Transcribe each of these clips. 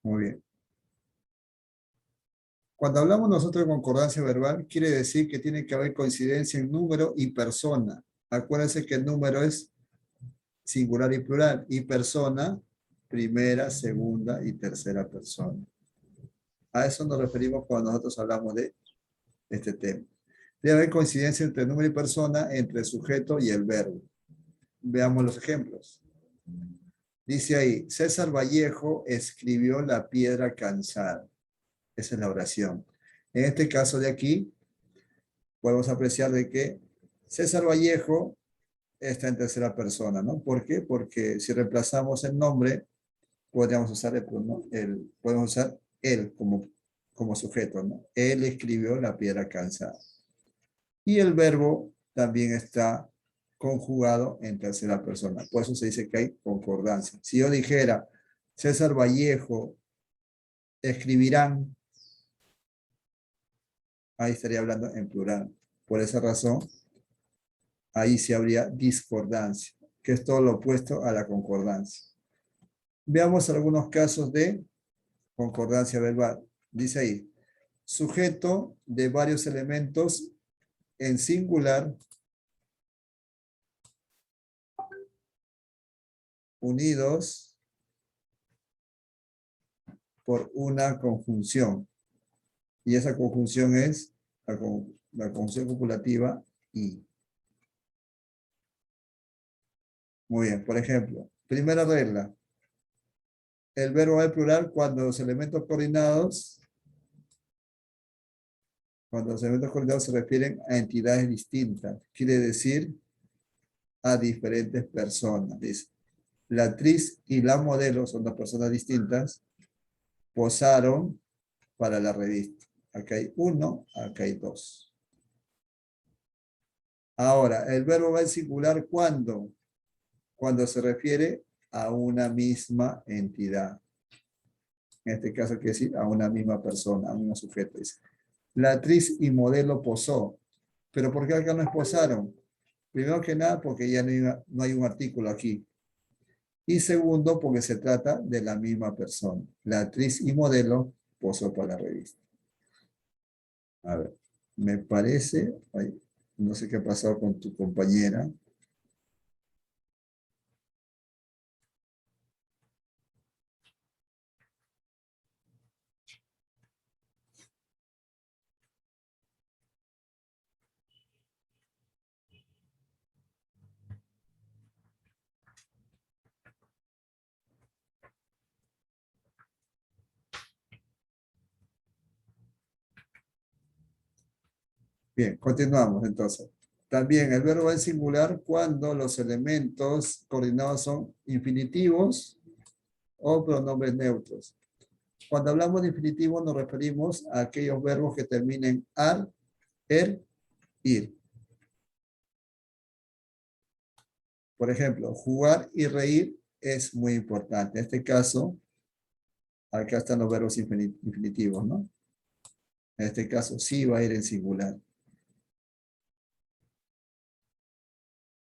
Muy bien. Cuando hablamos nosotros de concordancia verbal, quiere decir que tiene que haber coincidencia en número y persona. Acuérdense que el número es singular y plural, y persona, primera, segunda y tercera persona. A eso nos referimos cuando nosotros hablamos de este tema. Debe haber coincidencia entre número y persona, entre el sujeto y el verbo. Veamos los ejemplos. Dice ahí, César Vallejo escribió La piedra cansada. Esa es la oración. En este caso de aquí, podemos apreciar de que César Vallejo está en tercera persona, ¿no? ¿Por qué? Porque si reemplazamos el nombre, podríamos usar podemos usar él como sujeto, ¿no? Él escribió La piedra cansada. Y el verbo también está conjugado en tercera persona. Por eso se dice que hay concordancia. Si yo dijera, César Vallejo escribirán, ahí estaría hablando en plural. Por esa razón, ahí sí habría discordancia, que es todo lo opuesto a la concordancia. Veamos algunos casos de concordancia verbal. Dice ahí, sujeto de varios elementos en singular unidos por una conjunción. Y esa conjunción es la conjunción copulativa y. Muy bien, por ejemplo, primera regla. El verbo va en plural cuando los elementos coordinados se refieren a entidades distintas. Quiere decir a diferentes personas. Dice, la actriz y la modelo son dos personas distintas. Posaron para la revista. Acá hay uno, acá hay dos. Ahora, el verbo va en singular cuando se refiere a una misma entidad. En este caso quiere decir a una misma persona, a un mismo sujeto. Dice, la actriz y modelo posó. ¿Pero por qué acá no es posaron? Primero que nada, porque ya no hay un artículo aquí. Y segundo, porque se trata de la misma persona. La actriz y modelo posó para la revista. A ver, me parece, no sé qué ha pasado con tu compañera. Bien, continuamos entonces. También el verbo es singular cuando los elementos coordinados son infinitivos o pronombres neutros. Cuando hablamos de infinitivo nos referimos a aquellos verbos que terminen ar, ir. Por ejemplo, jugar y reír es muy importante. En este caso, acá están los verbos infinitivos, ¿no? En este caso sí va a ir en singular.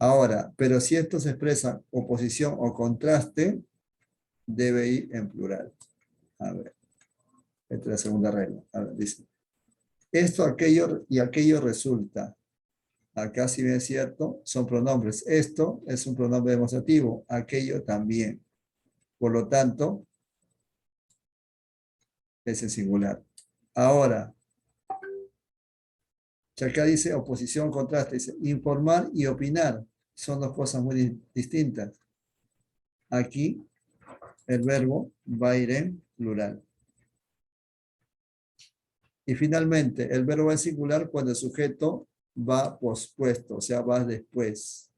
Ahora, pero si esto se expresa oposición o contraste, debe ir en plural. A ver, esta es la segunda regla. A ver, dice, esto, aquello y aquello resulta. Acá, si bien es cierto, son pronombres. Esto es un pronombre demostrativo, aquello también. Por lo tanto, es en singular. Ahora, acá dice oposición, contraste, dice informar y opinar. Son dos cosas muy distintas. Aquí, el verbo va a ir en plural. Y finalmente, el verbo va en singular cuando el sujeto va pospuesto, o sea, va después.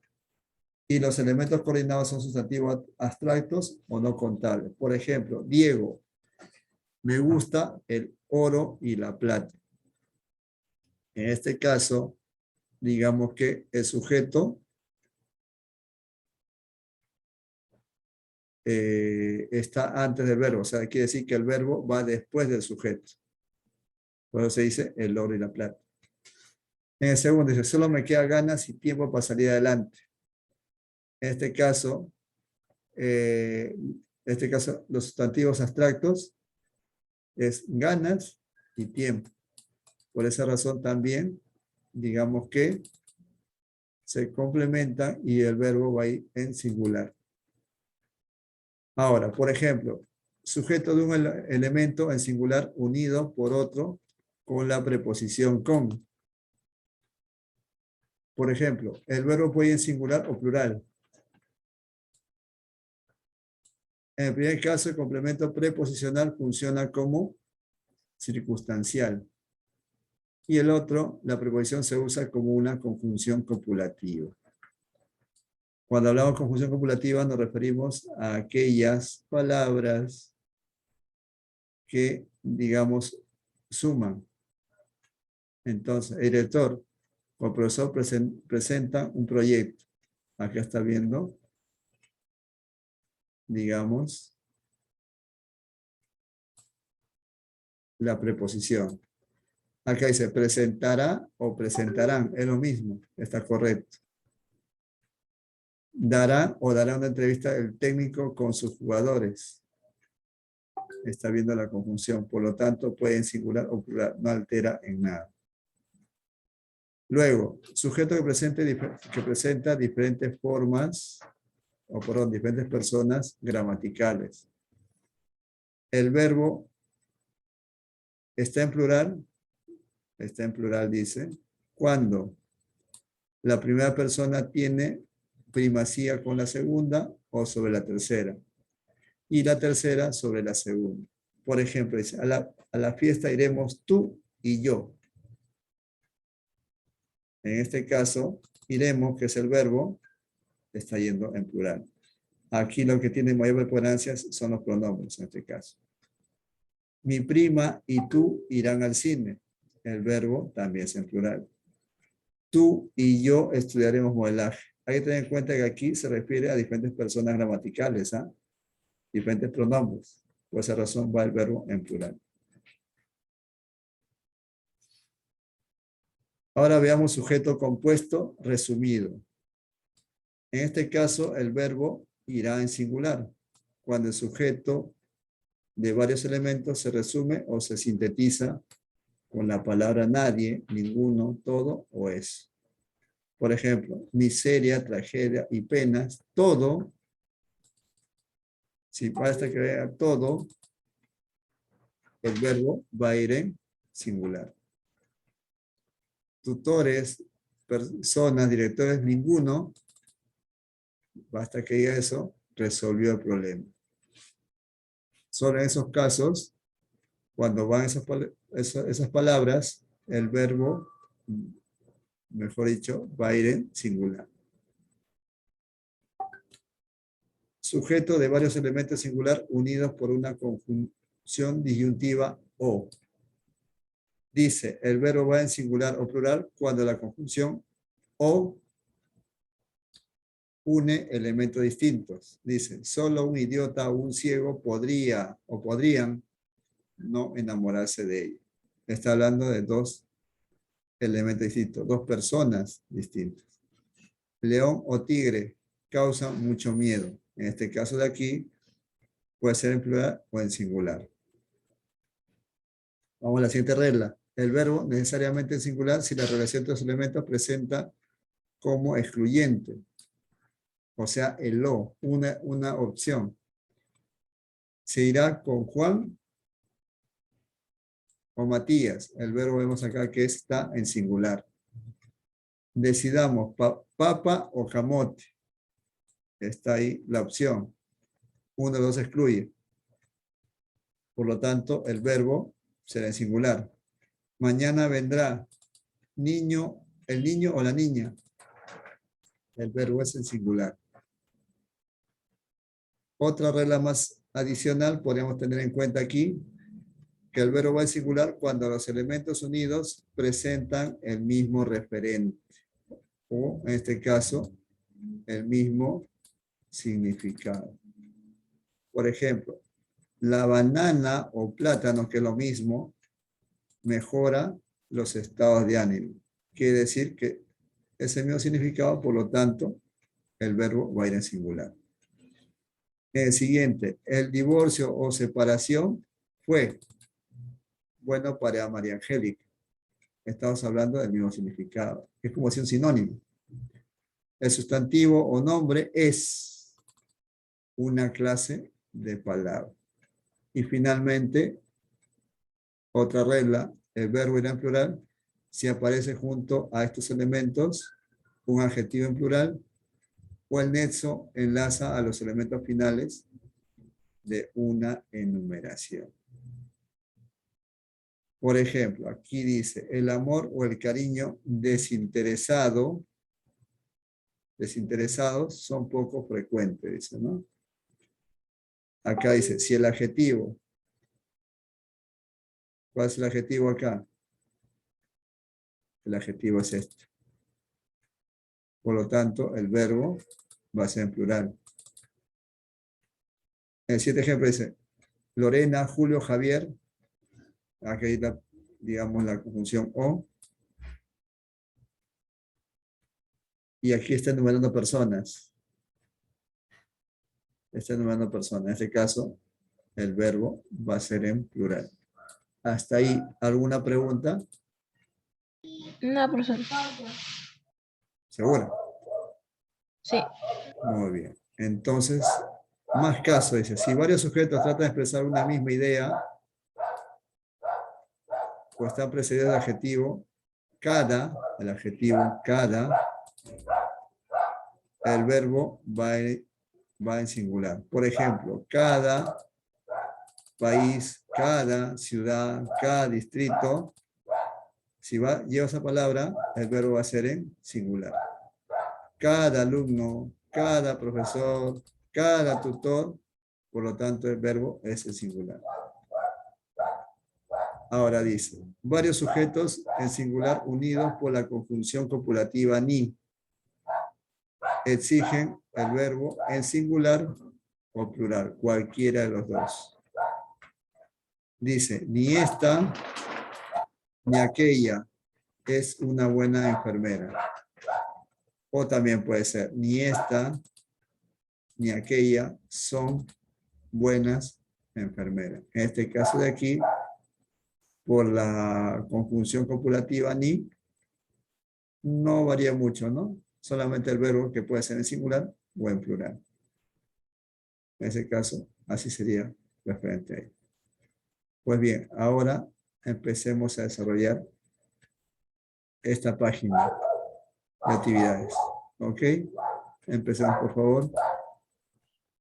Y los elementos coordinados son sustantivos abstractos o no contables. Por ejemplo, Diego, me gusta el oro y la plata. En este caso, digamos que el sujeto está antes del verbo. O sea, quiere decir que el verbo va después del sujeto. Por eso se dice el oro y la plata. En el segundo dice, solo me queda ganas y tiempo para salir adelante. En este caso, los sustantivos abstractos Es ganas y tiempo. Por esa razón también, digamos que se complementa y el verbo va a ir en singular. Ahora, por ejemplo, sujeto de un elemento en singular unido por otro con la preposición con. Por ejemplo, el verbo puede ir en singular o plural. En el primer caso, el complemento preposicional funciona como circunstancial. Y el otro, la preposición se usa como una conjunción copulativa. Cuando hablamos de conjunción copulativa nos referimos a aquellas palabras que, digamos, suman. Entonces, el director o el profesor presenta un proyecto. Acá está viendo, digamos, la preposición. Acá dice presentará o presentarán, es lo mismo, está correcto. Dará o dará una entrevista el técnico con sus jugadores. Está viendo la conjunción, por lo tanto puede en singular o plural, no altera en nada. Luego, sujeto que presenta diferentes formas, o perdón, diferentes personas gramaticales. El verbo está en plural dice, cuando la primera persona tiene primacía con la segunda o sobre la tercera, y la tercera sobre la segunda. Por ejemplo, dice, a la fiesta iremos tú y yo. En este caso, iremos, que es el verbo, está yendo en plural. Aquí lo que tiene mayor preponderancia son los pronombres, en este caso. Mi prima y tú irán al cine. El verbo también es en plural. Tú y yo estudiaremos modelaje. Hay que tener en cuenta que aquí se refiere a diferentes personas gramaticales, ¿ah? Diferentes pronombres. Por esa razón va el verbo en plural. Ahora veamos sujeto compuesto resumido. En este caso, el verbo irá en singular, cuando el sujeto de varios elementos se resume o se sintetiza con la palabra nadie, ninguno, todo o es. Por ejemplo, miseria, tragedia y penas, todo, si basta que vea todo, el verbo va a ir en singular. Tutores, personas, directores, ninguno, basta que diga eso, resolvió el problema. Solo en esos casos, cuando van esas palabras, el verbo, mejor dicho, va a ir en singular. Sujeto de varios elementos singular unidos por una conjunción disyuntiva o. Dice, el verbo va en singular o plural cuando la conjunción o une elementos distintos. Dice, solo un idiota o un ciego podría o podrían no enamorarse de ella. Está hablando de dos elementos distintos, dos personas distintas. León o tigre causan mucho miedo. En este caso de aquí, puede ser en plural o en singular. Vamos a la siguiente regla. El verbo necesariamente en singular si la relación entre los elementos presenta como excluyente. O sea, el o, una opción. Se irá con Juan o Matías. El verbo vemos acá que está en singular. Decidamos papa o camote. Está ahí la opción. Uno de los excluye. Por lo tanto, el verbo será en singular. Mañana vendrá niño, el niño o la niña. El verbo es en singular. Otra regla más adicional podríamos tener en cuenta aquí, que el verbo va en singular cuando los elementos unidos presentan el mismo referente. O, en este caso, el mismo significado. Por ejemplo, la banana o plátano, que es lo mismo, mejora los estados de ánimo. Quiere decir que es el mismo significado, por lo tanto, el verbo va a ir en singular. El siguiente, el divorcio o separación fue. bueno, para María Angélica. Estamos hablando del mismo significado. Es como si un sinónimo. El sustantivo o nombre es una clase de palabra. Y finalmente, otra regla, el verbo irá en plural si aparece junto a estos elementos un adjetivo en plural o el nexo enlaza a los elementos finales de una enumeración. Por ejemplo, aquí dice, el amor o el cariño desinteresados son poco frecuentes, dice, ¿no? Acá dice, si el adjetivo, ¿cuál es el adjetivo acá? El adjetivo es este. Por lo tanto, el verbo va a ser en plural. En el siguiente ejemplo dice, Lorena, Julio, Javier. Aquí hay digamos, la conjunción o. Y aquí está enumerando personas. Está enumerando personas. En este caso, el verbo va a ser en plural. ¿Hasta ahí alguna pregunta? No, profesor. ¿Seguro? Sí. Muy bien. Entonces, más caso, dice, si varios sujetos tratan de expresar una misma idea, o están precedidos del adjetivo, el adjetivo cada, el verbo va en singular. Por ejemplo, cada país, cada ciudad, cada distrito, si lleva esa palabra, el verbo va a ser en singular. Cada alumno, cada profesor, cada tutor, por lo tanto el verbo es en singular. Ahora dice, varios sujetos en singular unidos por la conjunción copulativa ni exigen el verbo en singular o plural, cualquiera de los dos. Dice, ni esta ni aquella es una buena enfermera. O también puede ser, ni esta ni aquella son buenas enfermeras. En este caso de aquí, por la conjunción copulativa ni, no varía mucho, ¿no? Solamente el verbo que puede ser en singular o en plural. En ese caso, así sería referente a ello. Pues bien, ahora empecemos a desarrollar esta página de actividades. ¿Ok? Empecemos, por favor.